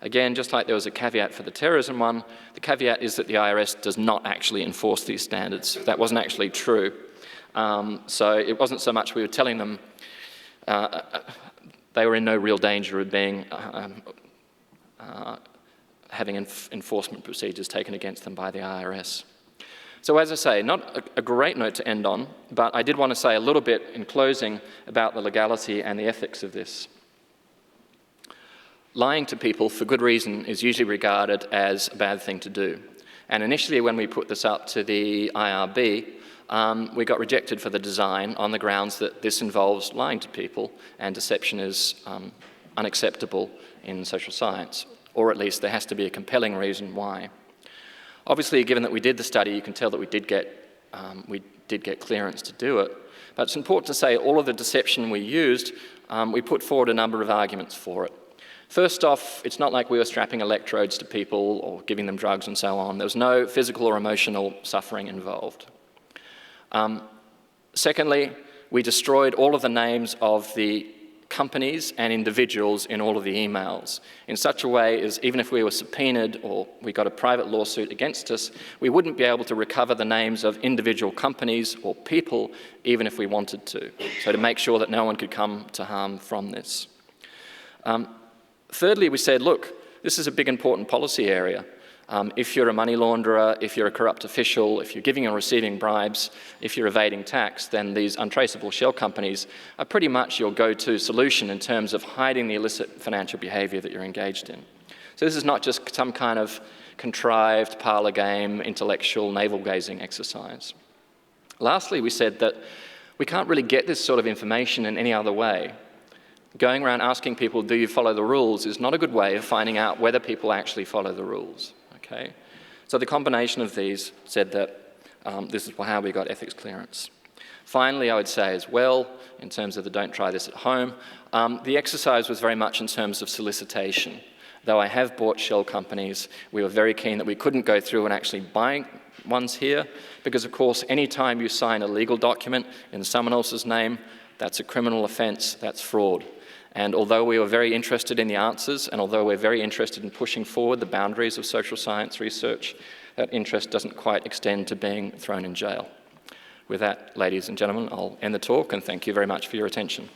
Again, just like there was a caveat for the terrorism one, the caveat is that the IRS does not actually enforce these standards. That wasn't actually true. So it wasn't so much we were telling them they were in no real danger of being having enforcement procedures taken against them by the IRS. So as I say, not a great note to end on, but I did want to say a little bit in closing about the legality and the ethics of this. Lying to people for good reason is usually regarded as a bad thing to do. And initially when we put this up to the IRB, we got rejected for the design on the grounds that this involves lying to people and deception is unacceptable in social science, or at least there has to be a compelling reason why. Obviously, given that we did the study, you can tell that we did get clearance to do it. But it's important to say all of the deception we used, we put forward a number of arguments for it. First off, it's not like we were strapping electrodes to people or giving them drugs and so on. There was no physical or emotional suffering involved. Secondly, we destroyed all of the names of the companies and individuals in all of the emails in such a way as even if we were subpoenaed or we got a private lawsuit against us, we wouldn't be able to recover the names of individual companies or people even if we wanted to. So to make sure that no one could come to harm from this. Thirdly, we said, look, this is a big important policy area. If you're a money launderer, if you're a corrupt official, if you're giving and receiving bribes, if you're evading tax, then these untraceable shell companies are pretty much your go-to solution in terms of hiding the illicit financial behavior that you're engaged in. So this is not just some kind of contrived parlor game, intellectual, navel-gazing exercise. Lastly, we said that we can't really get this sort of information in any other way. Going around asking people, do you follow the rules, is not a good way of finding out whether people actually follow the rules. Okay? So the combination of these said that this is how we got ethics clearance. Finally, I would say as well, in terms of the don't try this at home, the exercise was very much in terms of solicitation. Though I have bought shell companies, we were very keen that we couldn't go through and actually buy ones here, because of course, any time you sign a legal document in someone else's name, that's a criminal offence, that's fraud. And although we were very interested in the answers, and although we're very interested in pushing forward the boundaries of social science research, that interest doesn't quite extend to being thrown in jail. With that, ladies and gentlemen, I'll end the talk, and thank you very much for your attention.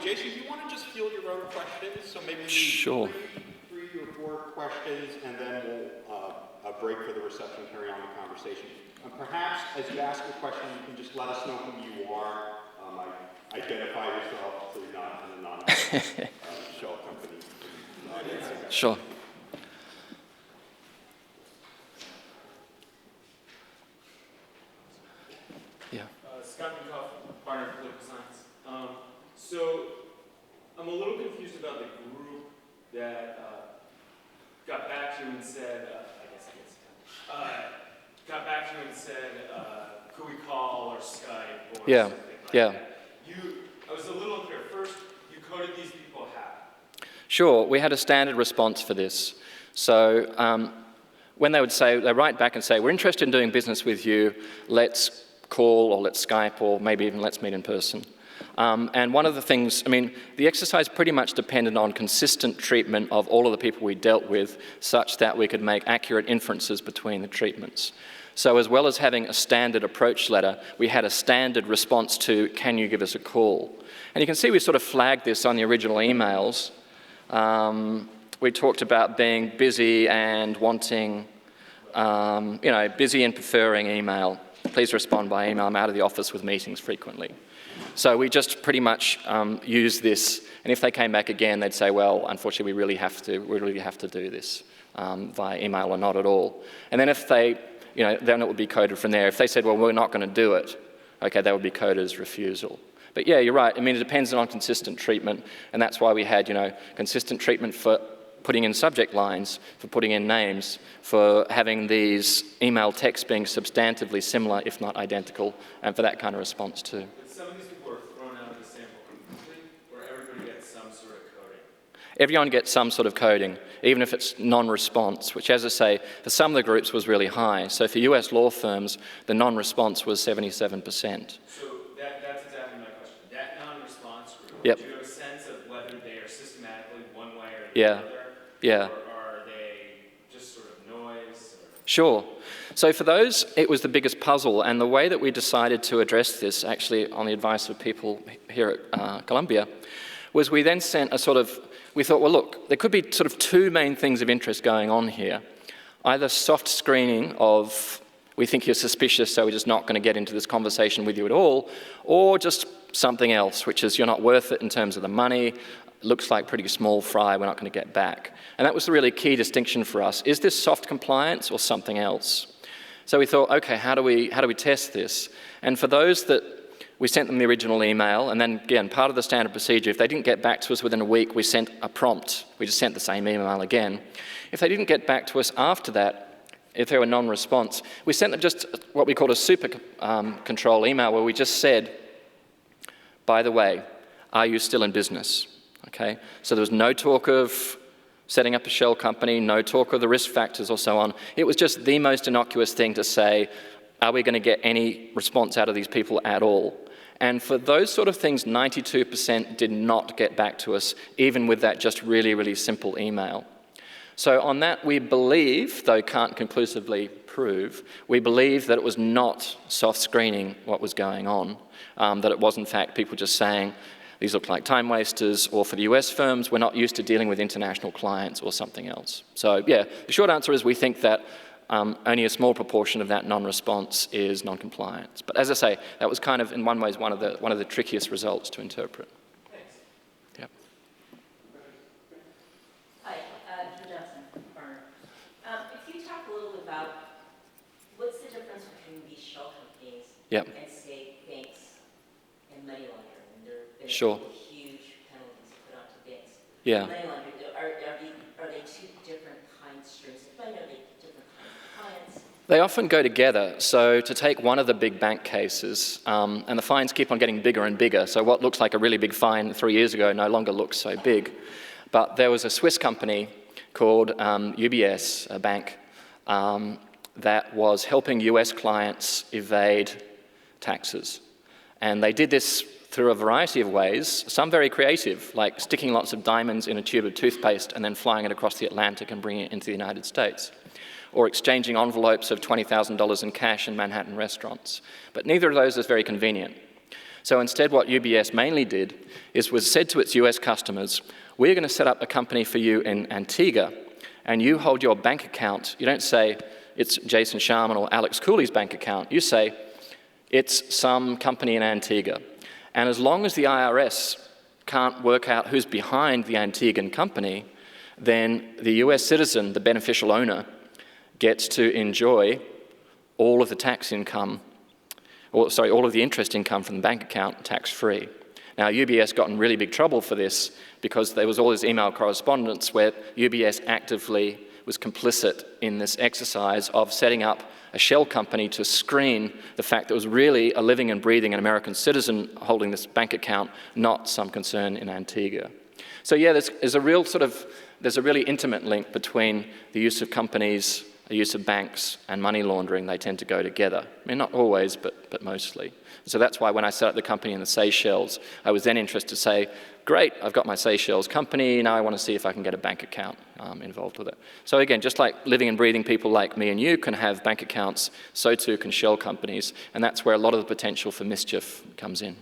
Jason, do you want to just field your own questions? So maybe sure. three or four questions, and then we'll break for the reception, carry on the conversation. Perhaps, as you ask a question, you can just let us know who you are. Identify yourself so you're not an anonymous shell company. Sure. Yeah. Scott McCuff, partner in political science. So I'm a little confused about the group that got back to you and said, got back to you and said, could we call or Skype or something like that? I was a little unclear. First, you coded these people how? Sure, we had a standard response for this. So when they would say, they write back and say, we're interested in doing business with you, let's call or let's Skype or maybe even let's meet in person. And one of the things, the exercise pretty much depended on consistent treatment of all of the people we dealt with, such that we could make accurate inferences between the treatments. So as well as having a standard approach letter, we had a standard response to, can you give us a call? And you can see we sort of flagged this on the original emails. We talked about being busy and wanting, busy and preferring email. Please respond by email. I'm out of the office with meetings frequently. So we just pretty much used this, and if they came back again, they'd say, well, unfortunately, we really have to do this via email or not at all. And then if they, then it would be coded from there. If they said, well, we're not going to do it, okay, that would be coded as refusal. But yeah, you're right. It depends on consistent treatment, and that's why we had, consistent treatment for putting in subject lines, for putting in names, for having these email texts being substantively similar, if not identical, and for that kind of response too. But some of these people are thrown out of the sample completely, or everybody gets some sort of coding? Everyone gets some sort of coding, even if it's non-response, which, as I say, for some of the groups was really high. So for US law firms, the non-response was 77%. So that's exactly my question. That non-response group, yep. Do you have a sense of whether they are systematically one way or the other? Yeah. Or are they just sort of noise? Sure. So for those, it was the biggest puzzle, and the way that we decided to address this, actually on the advice of people here at Columbia, was we then sent we thought, well, look, there could be sort of two main things of interest going on here. Either soft screening of, we think you're suspicious, so we're just not going to get into this conversation with you at all, or just something else, which is you're not worth it in terms of the money, looks like pretty small fry, we're not going to get back. And that was the really key distinction for us. Is this soft compliance or something else? So we thought, okay, how do we test this? And for those that we sent them the original email, and then again, part of the standard procedure, if they didn't get back to us within a week, we sent a prompt. We just sent the same email again. If they didn't get back to us after that, if they were non-response, we sent them just what we called a super control email, where we just said, by the way, are you still in business? Okay, so there was no talk of setting up a shell company, no talk of the risk factors or so on. It was just the most innocuous thing to say, are we going to get any response out of these people at all? And for those sort of things, 92% did not get back to us, even with that just really, really simple email. So on that, we believe, though can't conclusively prove prove. We believe that it was not soft screening what was going on, that it was in fact people just saying, these look like time wasters, or for the US firms, we're not used to dealing with international clients or something else. So yeah, the short answer is we think that only a small proportion of that non-response is non-compliance. But as I say, that was kind of, in one way, one of the trickiest results to interpret. Thanks. Yeah. Hi, Drew Johnson from Barner. If you talk a little bit about what's the difference between these shell companies Yep. and, say, banks and money laundering? And there have been Sure. huge penalties put onto banks. Yeah. Money laundering, are they two different kinds of streams of money? Are they different kinds of clients? They often go together. So to take one of the big bank cases, and the fines keep on getting bigger and bigger. So what looks like a really big fine 3 years ago no longer looks so big. But there was a Swiss company called UBS, a bank, that was helping US clients evade taxes. And they did this through a variety of ways, some very creative, like sticking lots of diamonds in a tube of toothpaste and then flying it across the Atlantic and bringing it into the United States, or exchanging envelopes of $20,000 in cash in Manhattan restaurants. But neither of those is very convenient. So instead what UBS mainly did was said to its US customers, we're going to set up a company for you in Antigua, and you hold your bank account. You don't say it's Jason Sharman or Alex Cooley's bank account. You say it's some company in Antigua. And as long as the IRS can't work out who's behind the Antiguan company, then the US citizen, the beneficial owner, gets to enjoy all of the tax income, all of the interest income from the bank account tax-free. Now, UBS got in really big trouble for this because there was all this email correspondence where UBS actively was complicit in this exercise of setting up a shell company to screen the fact that it was really a living and breathing an American citizen holding this bank account, not some concern in Antigua. So yeah, there's a really intimate link between the use of companies, the use of banks, and money laundering. They tend to go together. I mean, not always, but mostly. So that's why when I set up the company in the Seychelles, I was then interested to say, great, I've got my Seychelles company, now I want to see if I can get a bank account involved with it. So again, just like living and breathing people like me and you can have bank accounts, so too can shell companies, and that's where a lot of the potential for mischief comes in.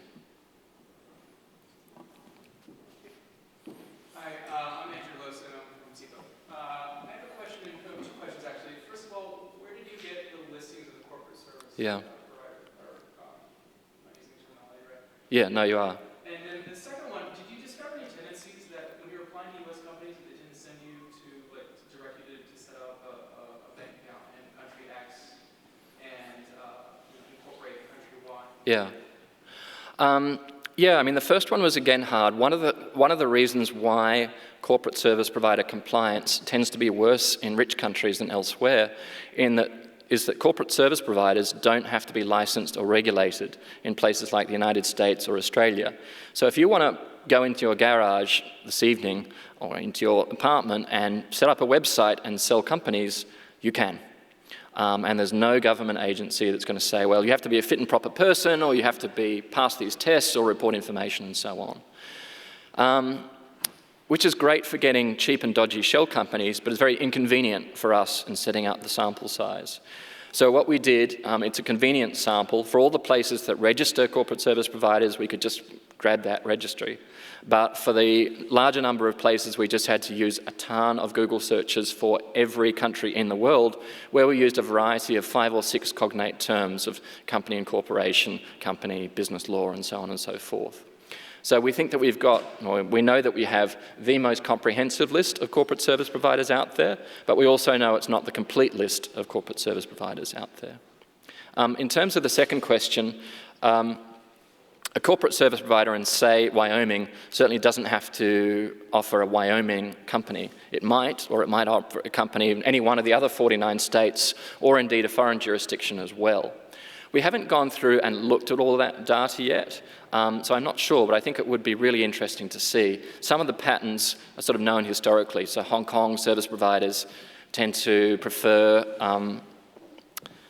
Hi, I'm Andrew Lowson, I'm from Placebo. I have a question, two questions actually. First of all, where did you get the listings of the corporate service Yeah. provider? Or, am I using terminology right? Yeah, no, you are. And then the second one, did you discover any tendencies that when you were applying to U.S. companies, that didn't send you to, like, to direct you to set up a bank account in country X and incorporate country Y? Yeah. Yeah, I mean, the first one was, again, hard. One of the reasons why corporate service provider compliance tends to be worse in rich countries than elsewhere is that corporate service providers don't have to be licensed or regulated in places like the United States or Australia. So if you want to go into your garage this evening or into your apartment and set up a website and sell companies, you can. And there's no government agency that's going to say, well, you have to be a fit and proper person, or you have to pass these tests or report information and so on. Which is great for getting cheap and dodgy shell companies, but it's very inconvenient for us in setting up the sample size. So what we did, it's a convenient sample. For all the places that register corporate service providers, we could just grab that registry. But for the larger number of places, we just had to use a ton of Google searches for every country in the world, where we used a variety of 5 or 6 cognate terms of company incorporation, company, business law, and so on and so forth. So we think that we know that we have the most comprehensive list of corporate service providers out there, but we also know it's not the complete list of corporate service providers out there. In terms of the second question, a corporate service provider in, say, Wyoming certainly doesn't have to offer a Wyoming company. It might, or it might offer a company in any one of the other 49 states, or indeed a foreign jurisdiction as well. We haven't gone through and looked at all of that data yet, so I'm not sure, but I think it would be really interesting to see. Some of the patterns are sort of known historically, so Hong Kong service providers tend to prefer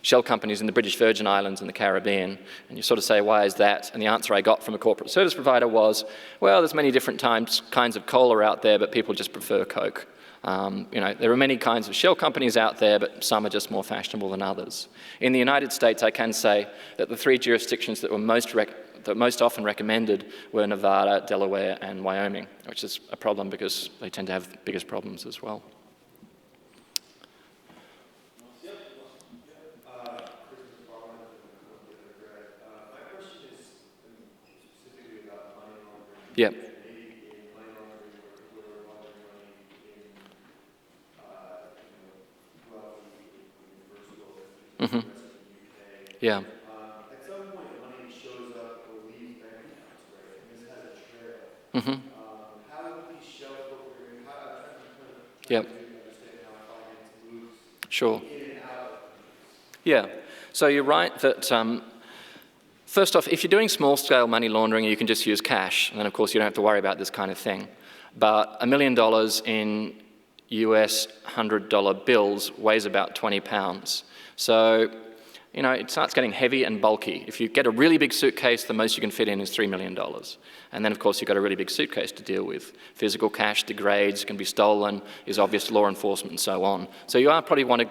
shell companies in the British Virgin Islands and the Caribbean, and you sort of say, why is that? And the answer I got from a corporate service provider was, well, there's many different kinds of cola out there, but people just prefer Coke. There are many kinds of shell companies out there, but some are just more fashionable than others. In the United States, I can say that the 3 jurisdictions that were most often recommended were Nevada, Delaware, and Wyoming, which is a problem because they tend to have the biggest problems as well. Yeah. Mm-hmm. Yeah. At some point, money shows up or leaves bank accounts, right? And this has a trail. Mm-hmm. How do these shells work? I'm trying Yep. to understand how finance moves Sure. in and out. Yeah. So you're right that first off, if you're doing small-scale money laundering, you can just use cash, and then of course you don't have to worry about this kind of thing. But $1 million in US $100 bills weighs about 20 pounds. So, it starts getting heavy and bulky. If you get a really big suitcase, the most you can fit in is $3 million. And then, of course, you've got a really big suitcase to deal with. Physical cash degrades, can be stolen, is obvious to law enforcement, and so on. So you are probably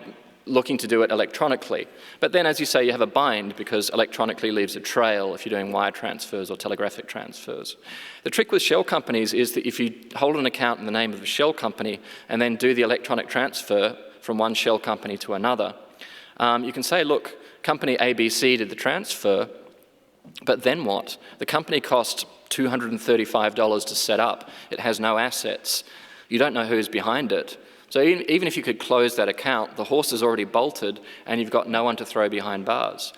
looking to do it electronically. But then, as you say, you have a bind because electronically leaves a trail if you're doing wire transfers or telegraphic transfers. The trick with shell companies is that if you hold an account in the name of a shell company and then do the electronic transfer from one shell company to another, you can say, look, company ABC did the transfer, but then what? The company cost $235 to set up. It has no assets. You don't know who's behind it. So even if you could close that account, the horse is already bolted and you've got no one to throw behind bars.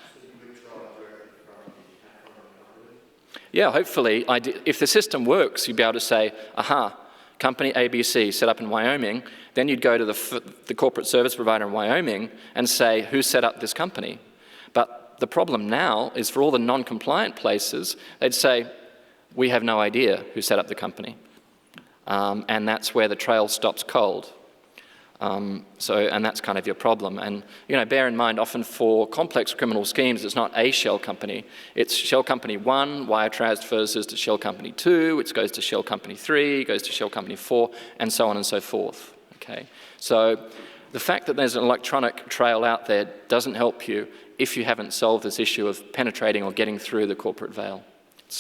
Yeah, hopefully, if the system works, you'd be able to say, aha, company ABC set up in Wyoming, then you'd go to the corporate service provider in Wyoming and say, who set up this company? But the problem now is for all the non-compliant places, they'd say, we have no idea who set up the company. And that's where the trail stops cold. And that's kind of your problem. And, bear in mind, often for complex criminal schemes, it's not a shell company. It's shell company 1, wire transfers to shell company 2, which goes to shell company 3, goes to shell company 4, and so on and so forth. Okay? So the fact that there's an electronic trail out there doesn't help you if you haven't solved this issue of penetrating or getting through the corporate veil.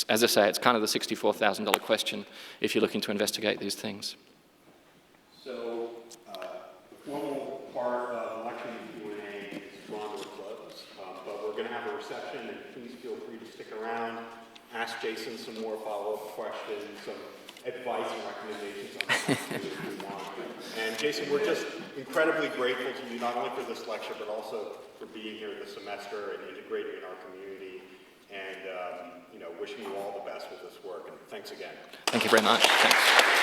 As I say, it's kind of the $64,000 question if you're looking to investigate these things. So, the formal part of election Q&A is drawn to a close, but we're going to have a reception, and please feel free to stick around, ask Jason some more follow-up questions, some advice and recommendations on what to do if you want. And Jason, we're just incredibly grateful to you, not only for this lecture, but also for being here this semester and integrating in our community. And wishing you all the best with this work. And thanks again. Thank you very much. Thanks.